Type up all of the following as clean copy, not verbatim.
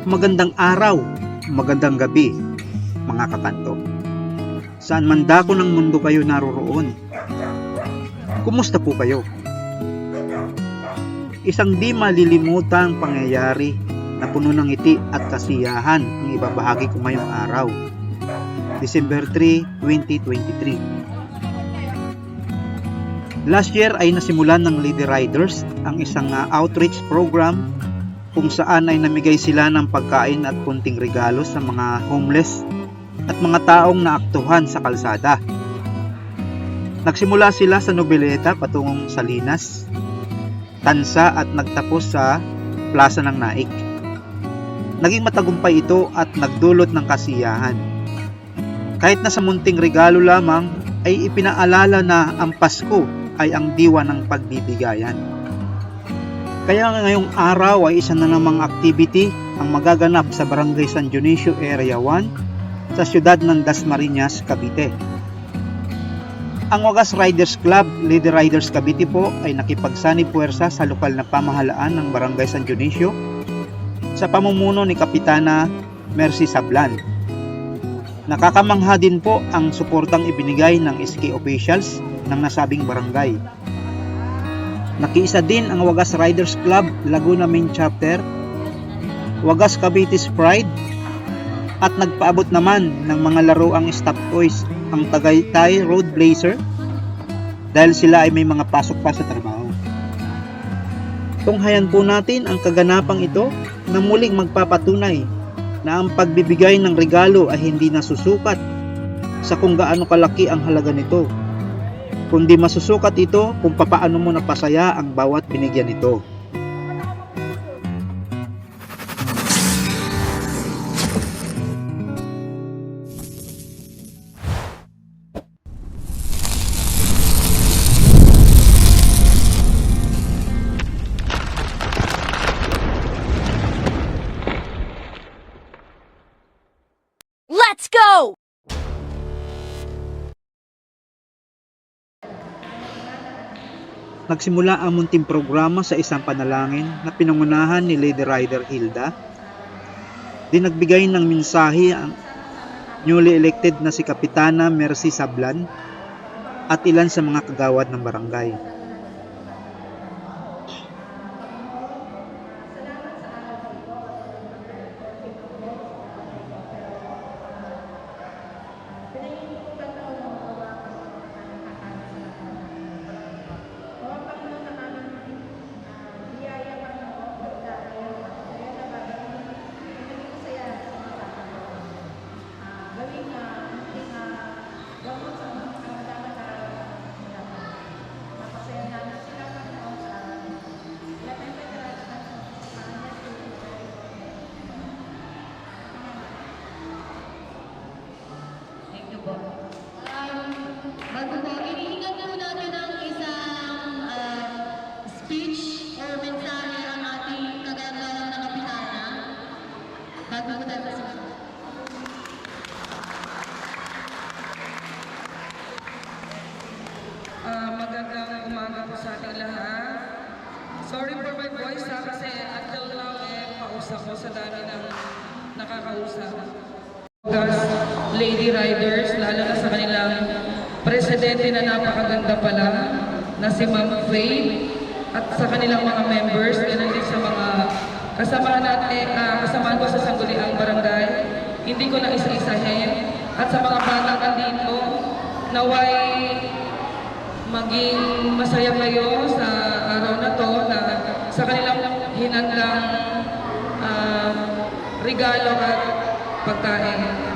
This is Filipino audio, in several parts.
Magandang araw, magandang gabi, mga kakanto. Saan man dako ng mundo kayo naroroon, kumusta po kayo? Isang di malilimutang pangyayari na puno ng ngiti at kasiyahan ang ibabahagi ko ngayong araw, December 3, 2023. Last year ay nasimulan ng Lady Riders ang isang outreach program kung saan ay namigay sila ng pagkain at kunting regalo sa mga homeless at mga taong naaktuhan sa kalsada. Nagsimula sila sa Noveleta patungong Salinas, Tansa at nagtapos sa Plaza ng Naik. Naging matagumpay ito at nagdulot ng kasiyahan. Kahit na sa munting regalo lamang ay ipinaalala na ang Pasko ay ang diwa ng pagbibigayan. Kaya ngayong araw ay isa na namang activity ang magaganap sa Barangay San Dionisio Area 1 sa siyudad ng Dasmariñas, Cavite. Ang Wagas Riders Club, Lady Riders Cavite po ay nakipagsanib puwersa sa lokal na pamahalaan ng Barangay San Dionisio sa pamumuno ni Kapitana Mercy Sablan. Nakakamangha din po ang suportang ibinigay ng SK officials ng nasabing barangay. Nakiisa din ang Wagas Riders Club Laguna Main Chapter, Wagas Cavite's Pride, at nagpaabot naman ng mga laruang stop toys ang Tagaytay Road Blazer dahil sila ay may mga pasok pa sa trabaho. Tunghayan po natin ang kaganapang ito na muling magpapatunay na ang pagbibigay ng regalo ay hindi nasusukat sa kung gaano kalaki ang halaga nito, kundi masusukat ito kung papaano mo napasaya ang bawat binigyan nito. Let's go! Nagsimula ang munting programa sa isang panalangin na pinangunahan ni Lady Rider Hilda. Nagbigay ng mensahe ang newly elected na si Kapitana Mercy Sablan at ilan sa mga kagawad ng barangay. Bago po, inihingan po natin ng isang speech or mensahe ang ating kagagawan na kapitana. Bago po tayo magsimula. Magandang umaga po sa ating lahat. Sorry for my voice kasi until now pausap ko sa dami ng nakakausap. Lady Riders, lalo na sa kanilang presidente na napakaganda pala na si Ma'am Faye at sa kanilang mga members, ganun din sa mga kasamahan ko sa Sangguniang Barangay. Hindi ko na isa-isahin at sa mga batang andito, naway maging masaya kayo sa araw na to na sa kanilang hinandang regalo at pagkain.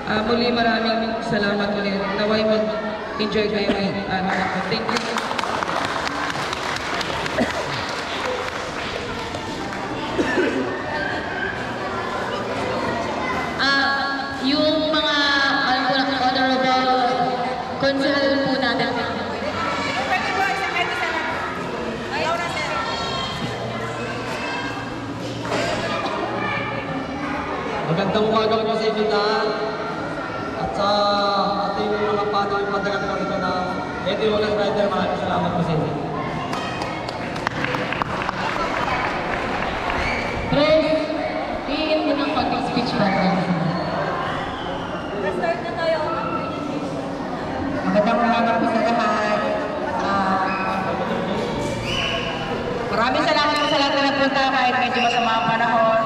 Muli maraming salamat ulit. Naway mag-enjoy kayo ngayong araw na to. Thank you. Yung mga honorable consul po natin. Magandang umaga po sa inyo lahat at sa ating mga patuloy padagat po rito na Lady Wagas Rider, maraming salamat po sa inyo. Pres, iin Magandang umaga po sa lahat. Maraming salamat po sa lahat na nagpunta kahit medyo masama ang panahon.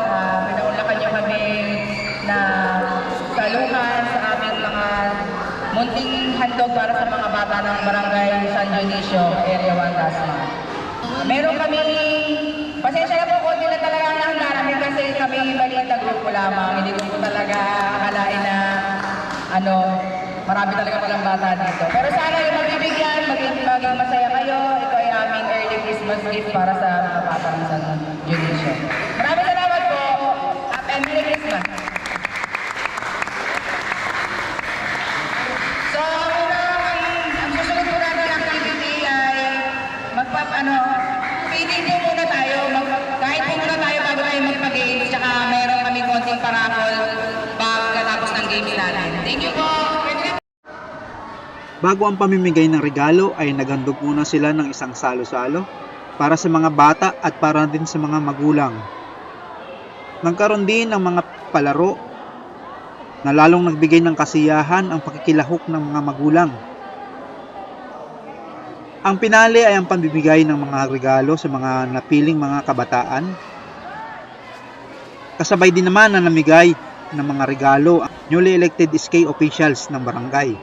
Pinaunlakan niyo kami na saluhan sa aming mga munting handog para sa mga bata ng Barangay San Dionisio, Area 1 Dasma. Meron kami, pasensya na po, konti na talaga ang handa namin kasi kami maliit na grupo lamang. Hindi ko po talaga akalain na marami talaga palang bata dito. Pero sana yung mabibigyan, maging masaya kayo. Ito ay aming early Christmas gift para sa mga bata ng San Dionisio. Maraming salamat po. Happy and Merry Christmas. So, ang susunod po natin ng activity ay pili po muna tayo. Kahit po muna tayo bago tayo magpa-games. Tsaka meron kami konting parapol pagkatapos ng games natin. Thank you po. Bago ang pamimigay ng regalo ay naghandog muna sila ng isang salo-salo para sa mga bata at para din sa mga magulang. Nagkaroon din ng mga palaro na lalong nagbigay ng kasiyahan ang pakikilahok ng mga magulang. Ang pinali ay ang pamimigay ng mga regalo sa mga napiling mga kabataan. Kasabay din naman na namigay ng mga regalo ang newly elected SK officials ng barangay.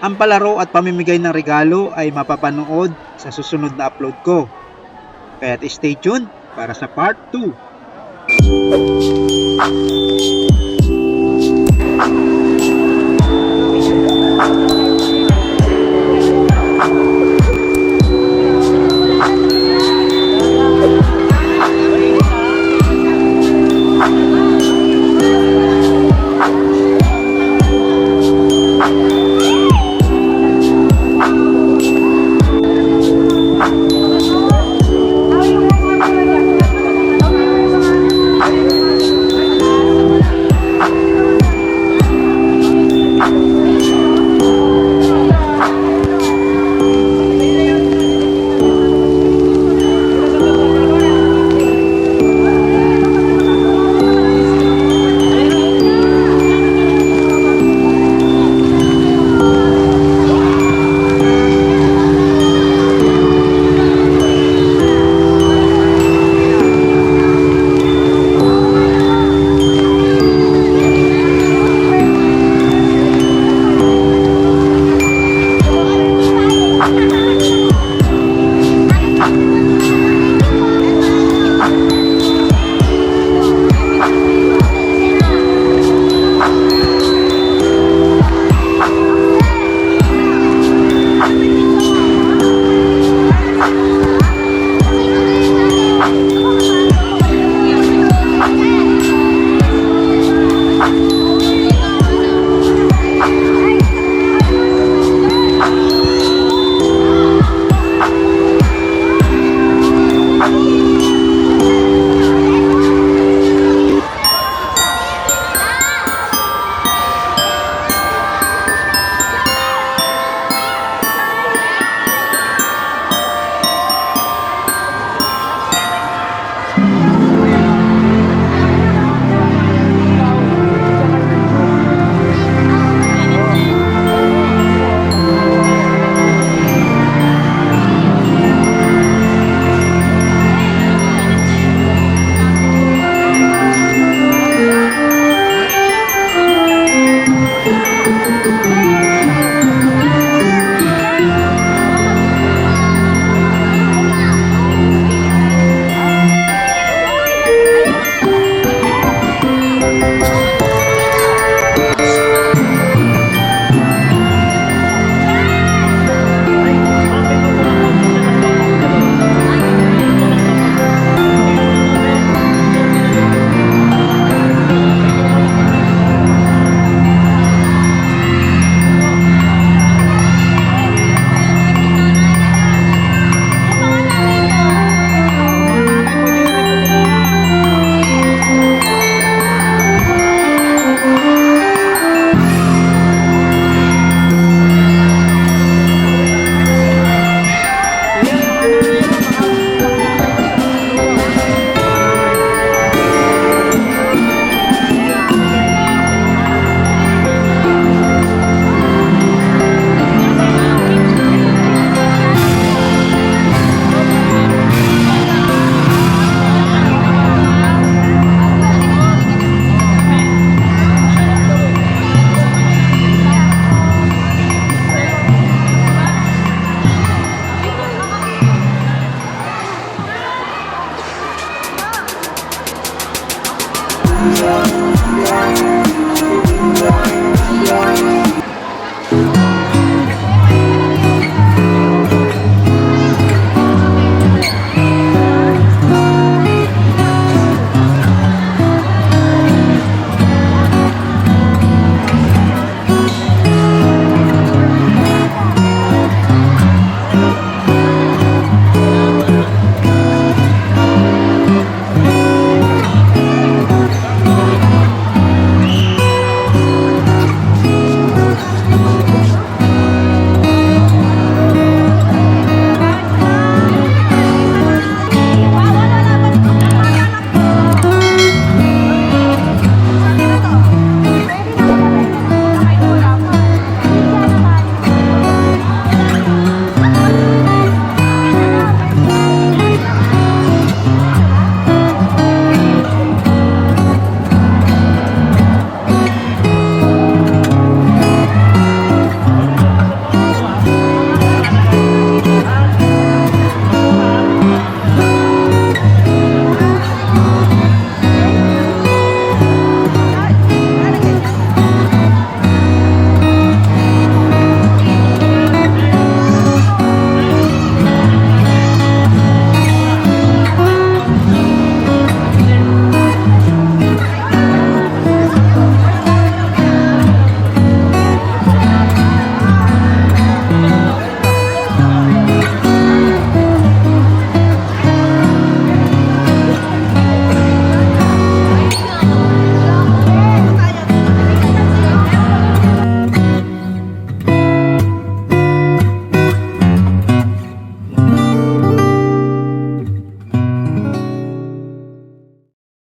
Ang palaro at pamimigay ng regalo ay mapapanood sa susunod na upload ko. Kaya stay tuned para sa part 2.